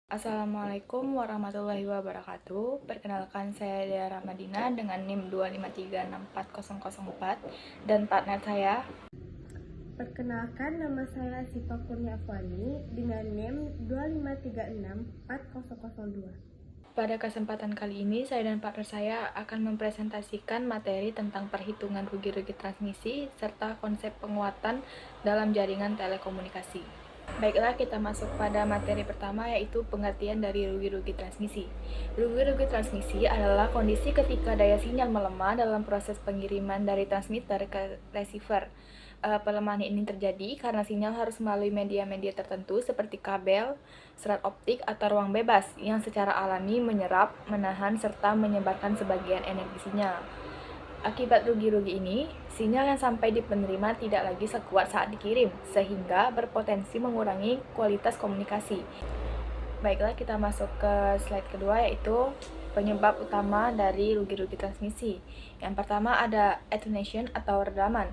Assalamualaikum warahmatullahi wabarakatuh. Perkenalkan, saya Dea Ramadina dengan NIM 2536404 dan partner saya. Perkenalkan, nama saya Siva Kurnia Afwani dengan NIM 2536402. Pada kesempatan kali ini, saya dan partner saya akan mempresentasikan materi tentang perhitungan rugi-rugi transmisi serta konsep penguatan dalam jaringan telekomunikasi. Baiklah, kita masuk pada materi pertama, yaitu pengertian dari rugi-rugi transmisi. Rugi-rugi transmisi adalah kondisi ketika daya sinyal melemah dalam proses pengiriman dari transmitter ke receiver. Pelemahan ini terjadi karena sinyal harus melalui media-media tertentu seperti kabel, serat optik, atau ruang bebas yang secara alami menyerap, menahan, serta menyebarkan sebagian energi sinyal. Akibat rugi-rugi ini, sinyal yang sampai di penerima tidak lagi sekuat saat dikirim, sehingga berpotensi mengurangi kualitas komunikasi. Baiklah, kita masuk ke slide kedua, yaitu penyebab utama dari rugi-rugi transmisi. Yang pertama ada attenuation atau redaman.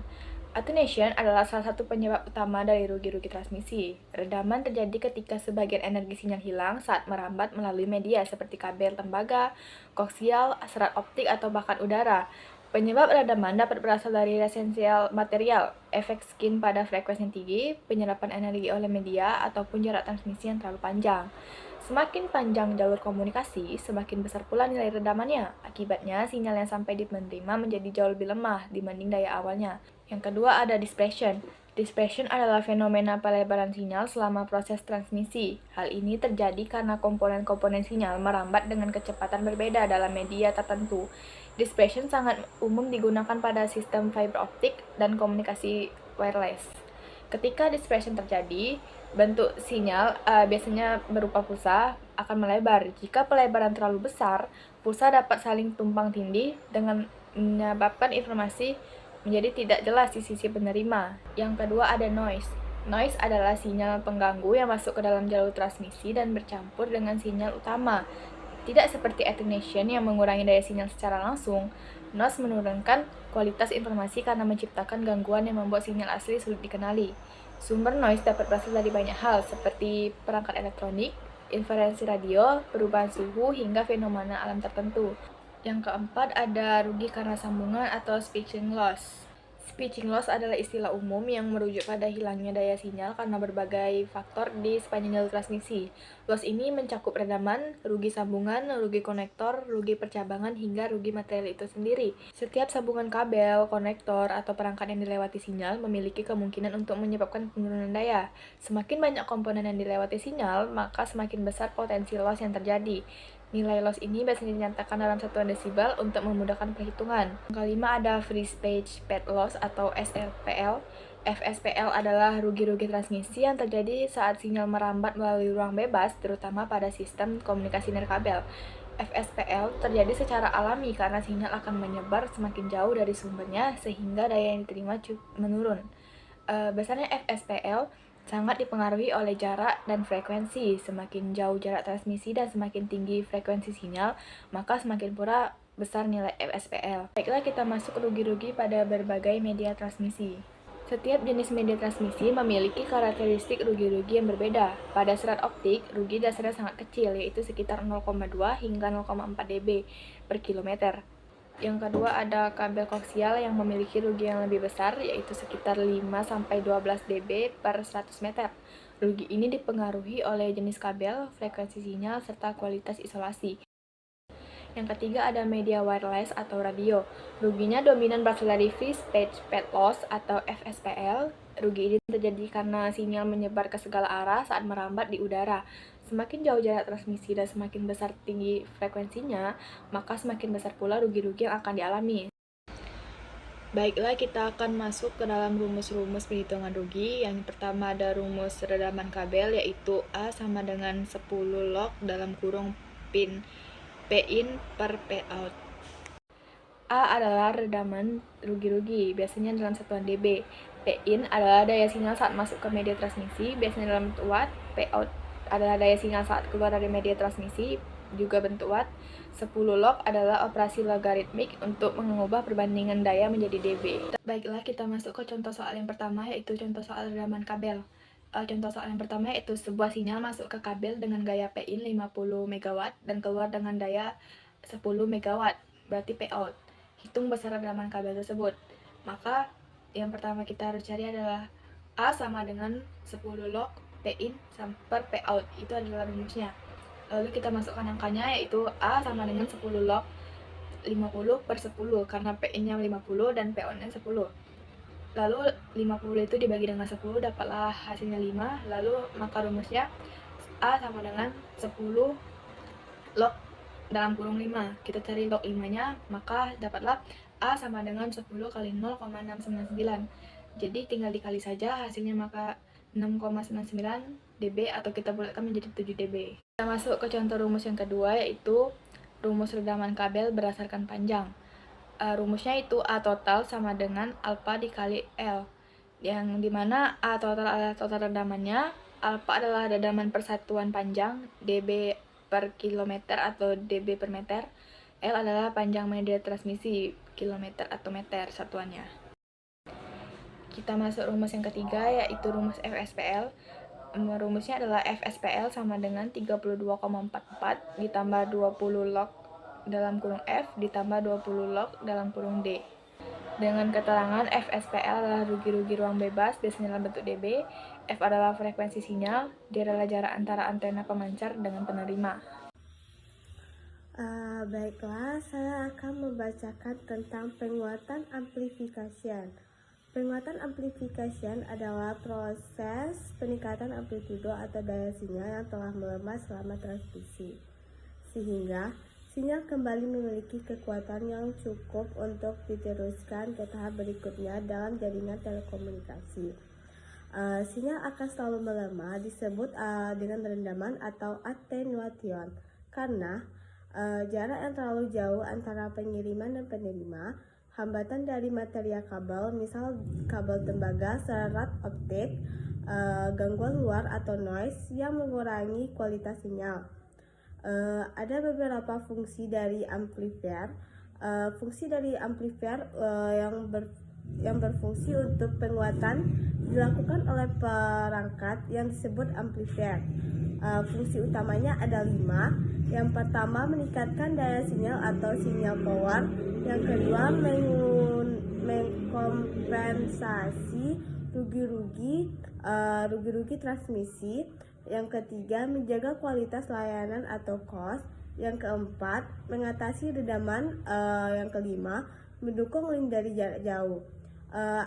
Attenuation adalah salah satu penyebab utama dari rugi-rugi transmisi. Redaman terjadi ketika sebagian energi sinyal hilang saat merambat melalui media seperti kabel tembaga, koaksial, serat optik, atau bahkan udara. Penyebab redaman dapat berasal dari resistensial material, efek skin pada frekuensi yang tinggi, penyerapan energi oleh media, ataupun jarak transmisi yang terlalu panjang. Semakin panjang jalur komunikasi, semakin besar pula nilai redamannya. Akibatnya, sinyal yang sampai di penerima menjadi jauh lebih lemah dibanding daya awalnya. Yang kedua ada dispersion. Dispersion adalah fenomena pelebaran sinyal selama proses transmisi. Hal ini terjadi karena komponen-komponen sinyal merambat dengan kecepatan berbeda dalam media tertentu. Dispersion sangat umum digunakan pada sistem fiber optik dan komunikasi wireless. Ketika dispersion terjadi, bentuk sinyal biasanya berupa pulsa akan melebar. Jika pelebaran terlalu besar, pulsa dapat saling tumpang tindih dengan menyebabkan informasi menjadi tidak jelas di sisi penerima. Yang kedua ada noise. Noise adalah sinyal pengganggu yang masuk ke dalam jalur transmisi dan bercampur dengan sinyal utama. Tidak seperti attenuation yang mengurangi daya sinyal secara langsung, noise menurunkan kualitas informasi karena menciptakan gangguan yang membuat sinyal asli sulit dikenali. Sumber noise dapat berasal dari banyak hal, seperti perangkat elektronik, interferensi radio, perubahan suhu, hingga fenomena alam tertentu. Yang keempat ada rugi karena sambungan atau switching loss. Switching loss adalah istilah umum yang merujuk pada hilangnya daya sinyal karena berbagai faktor di sepanjang jalur transmisi. Loss ini mencakup redaman, rugi sambungan, rugi konektor, rugi percabangan, hingga rugi material itu sendiri. Setiap sambungan kabel, konektor, atau perangkat yang dilewati sinyal memiliki kemungkinan untuk menyebabkan penurunan daya. Semakin banyak komponen yang dilewati sinyal, maka semakin besar potensi loss yang terjadi. Nilai loss ini biasanya dinyatakan dalam satuan desibel untuk memudahkan perhitungan. Yang kelima ada free space path loss atau SFPL. FSPL adalah rugi-rugi transmisi yang terjadi saat sinyal merambat melalui ruang bebas, terutama pada sistem komunikasi nirkabel. FSPL terjadi secara alami karena sinyal akan menyebar semakin jauh dari sumbernya sehingga daya yang diterima menurun. Besarnya FSPL sangat dipengaruhi oleh jarak dan frekuensi. Semakin jauh jarak transmisi dan semakin tinggi frekuensi sinyal, maka semakin pula besar nilai FSPL. Baiklah, kita masuk rugi-rugi pada berbagai media transmisi. Setiap jenis media transmisi memiliki karakteristik rugi-rugi yang berbeda. Pada serat optik, rugi dasarnya sangat kecil, yaitu sekitar 0,2 hingga 0,4 dB per kilometer. Yang kedua ada kabel koaksial yang memiliki rugi yang lebih besar, yaitu sekitar 5-12 dB per 100 meter. Rugi ini dipengaruhi oleh jenis kabel, frekuensi sinyal, serta kualitas isolasi. Yang ketiga ada media wireless atau radio. Ruginya dominan berasal dari free space path loss atau FSPL. Rugi ini terjadi karena sinyal menyebar ke segala arah saat merambat di udara. Semakin jauh jarak transmisi dan semakin besar tinggi frekuensinya, maka semakin besar pula rugi-rugi yang akan dialami. Baiklah, kita akan masuk ke dalam rumus-rumus perhitungan rugi. Yang pertama ada rumus redaman kabel, yaitu A sama dengan 10 log dalam kurung pin P-in per P-out. A adalah redaman rugi-rugi, biasanya dalam satuan dB. P-in adalah daya sinyal saat masuk ke media transmisi, biasanya dalam bentuk watt. P-out adalah daya sinyal saat keluar dari media transmisi, juga bentuk watt. 10 log adalah operasi logaritmik untuk mengubah perbandingan daya menjadi dB. Baiklah, kita masuk ke contoh soal yang pertama, yaitu contoh soal redaman kabel. Contoh soal yang pertama yaitu sebuah sinyal masuk ke kabel dengan gaya P-in 50 MW dan keluar dengan daya 10 MW, berarti P-out. Hitung besar redaman kabel tersebut. Maka yang pertama kita harus cari adalah A sama dengan 10 log P-in per P-out. Itu adalah rumusnya. Lalu kita masukkan angkanya, yaitu A sama dengan 10 log 50 per 10, karena P-in-nya 50 dan P-out-nya 10. Lalu 50 itu dibagi dengan 10, dapatlah hasilnya 5. Lalu maka rumusnya A sama dengan 10 log dalam kurung 5. Kita cari log 5-nya, maka dapatlah A sama dengan 10 kali 0,699. Jadi tinggal dikali saja hasilnya, maka 6,99 dB, atau kita bulatkan menjadi 7 dB. Kita masuk ke contoh rumus yang kedua, yaitu rumus redaman kabel berdasarkan panjang. Rumusnya itu A total sama dengan alpha dikali L, yang dimana A total adalah total redamannya, alpha adalah redaman persatuan panjang, dB per kilometer atau dB per meter, L adalah panjang media transmisi, kilometer atau meter satuannya. Kita masuk rumus yang ketiga, yaitu rumus FSPL. Rumusnya adalah FSPL sama dengan 32,44 ditambah 20 log dalam kurung F ditambah 20 log dalam kurung D. Dengan keterangan FSPL adalah rugi-rugi ruang bebas, biasanya dalam bentuk dB, F adalah frekuensi sinyal, D adalah jarak antara antena pemancar dengan penerima. Baiklah, saya akan membacakan tentang penguatan amplification. Penguatan amplification adalah proses peningkatan amplitudo atau daya sinyal yang telah melemah selama transmisi, sehingga sinyal kembali memiliki kekuatan yang cukup untuk diteruskan ke tahap berikutnya dalam jaringan telekomunikasi. Sinyal akan selalu melemah disebut dengan rendaman atau attenuation, karena jarak yang terlalu jauh antara pengiriman dan penerima, hambatan dari material kabel, misal kabel tembaga, serat optik, gangguan luar atau noise yang mengurangi kualitas sinyal. Ada beberapa fungsi dari amplifier. Fungsi dari amplifier yang berfungsi untuk penguatan dilakukan oleh perangkat yang disebut amplifier. Fungsi utamanya ada 5. Yang pertama, meningkatkan daya sinyal atau sinyal power. Yang kedua, mengkompensasi rugi-rugi transmisi. Yang ketiga, menjaga kualitas layanan atau cost. Yang keempat, mengatasi redaman. Yang kelima, mendukung link dari jarak jauh.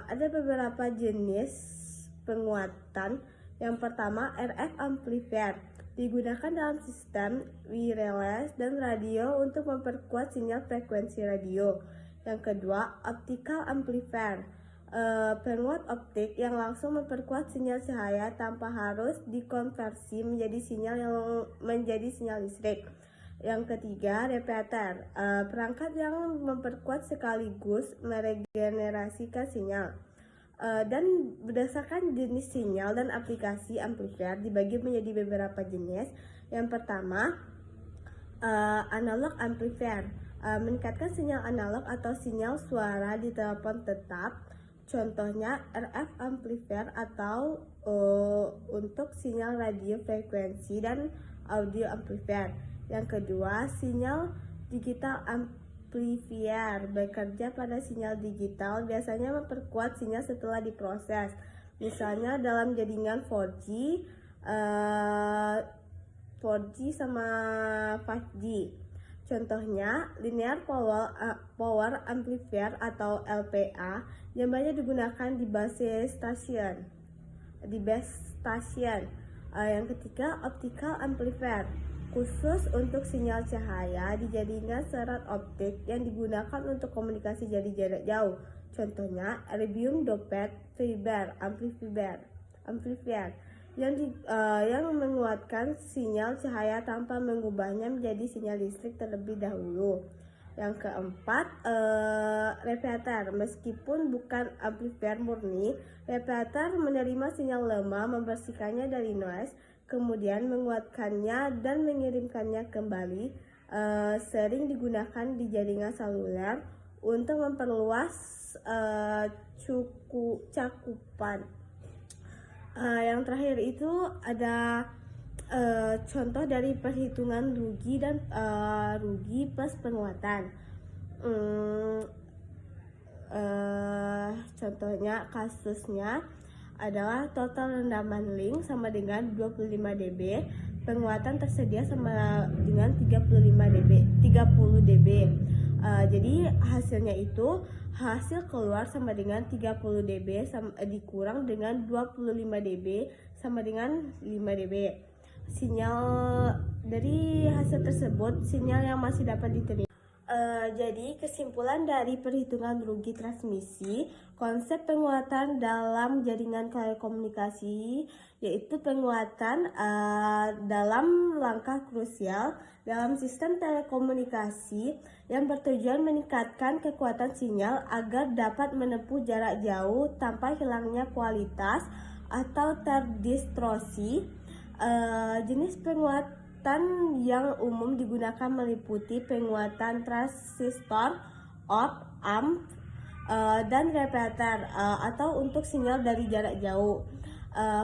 Ada beberapa jenis penguatan. Yang pertama, RF amplifier digunakan dalam sistem wireless dan radio untuk memperkuat sinyal frekuensi radio. Yang kedua, optical amplifier, penguat optik yang langsung memperkuat sinyal cahaya tanpa harus dikonversi menjadi sinyal listrik. Yang ketiga, repeater, perangkat yang memperkuat sekaligus meregenerasikan sinyal. Dan berdasarkan jenis sinyal dan aplikasi amplifier dibagi menjadi beberapa jenis. Yang pertama, analog amplifier, meningkatkan sinyal analog atau sinyal suara di telepon tetap. Contohnya RF amplifier atau untuk sinyal radio frekuensi dan audio amplifier. Yang kedua, sinyal digital amplifier, bekerja pada sinyal digital, biasanya memperkuat sinyal setelah diproses, misalnya dalam jaringan 4G sama 5G. Contohnya linear power amplifier atau LPA yang banyak digunakan di base station. Yang ketiga, optical amplifier, khusus untuk sinyal cahaya di jaringan serat optik yang digunakan untuk komunikasi dari jarak jauh. Contohnya erbium doped fiber amplifier yang menguatkan sinyal cahaya tanpa mengubahnya menjadi sinyal listrik terlebih dahulu. Yang keempat, repeater, meskipun bukan amplifier murni, repeater menerima sinyal lemah, membersihkannya dari noise, kemudian menguatkannya dan mengirimkannya kembali. Sering digunakan di jaringan seluler untuk memperluas cakupan. Yang terakhir itu ada contoh dari perhitungan rugi dan rugi plus penguatan. Contohnya kasusnya adalah total rendaman link sama dengan 25 dB, penguatan tersedia sama dengan 35 dB, 30 dB. Jadi hasilnya itu hasil keluar sama dengan 30 dB dikurang dengan 25 dB sama dengan 5 dB. Sinyal dari hasil tersebut, sinyal yang masih dapat diterima. Jadi kesimpulan dari perhitungan rugi transmisi, konsep penguatan dalam jaringan telekomunikasi yaitu penguatan dalam langkah krusial dalam sistem telekomunikasi yang bertujuan meningkatkan kekuatan sinyal agar dapat menempuh jarak jauh tanpa hilangnya kualitas atau terdistorsi. Jenis penguatan yang umum digunakan meliputi penguatan transistor, op-amp, dan repeater atau untuk sinyal dari jarak jauh.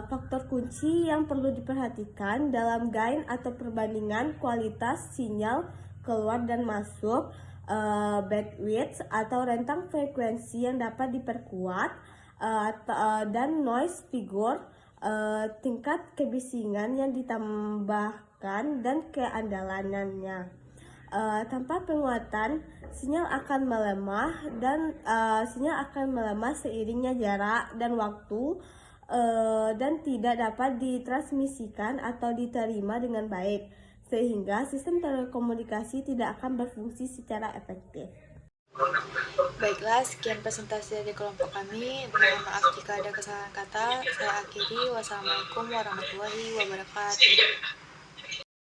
Faktor kunci yang perlu diperhatikan dalam gain atau perbandingan kualitas sinyal keluar dan masuk, bandwidth atau rentang frekuensi yang dapat diperkuat, dan noise figure, tingkat kebisingan yang ditambahkan dan keandalannya. Tanpa penguatan, sinyal akan melemah seiringnya jarak dan waktu, dan tidak dapat ditransmisikan atau diterima dengan baik, sehingga sistem telekomunikasi tidak akan berfungsi secara efektif. Baiklah, sekian presentasi dari kelompok kami. Mohon maaf jika ada kesalahan kata. Saya akhiri. Wassalamualaikum warahmatullahi wabarakatuh.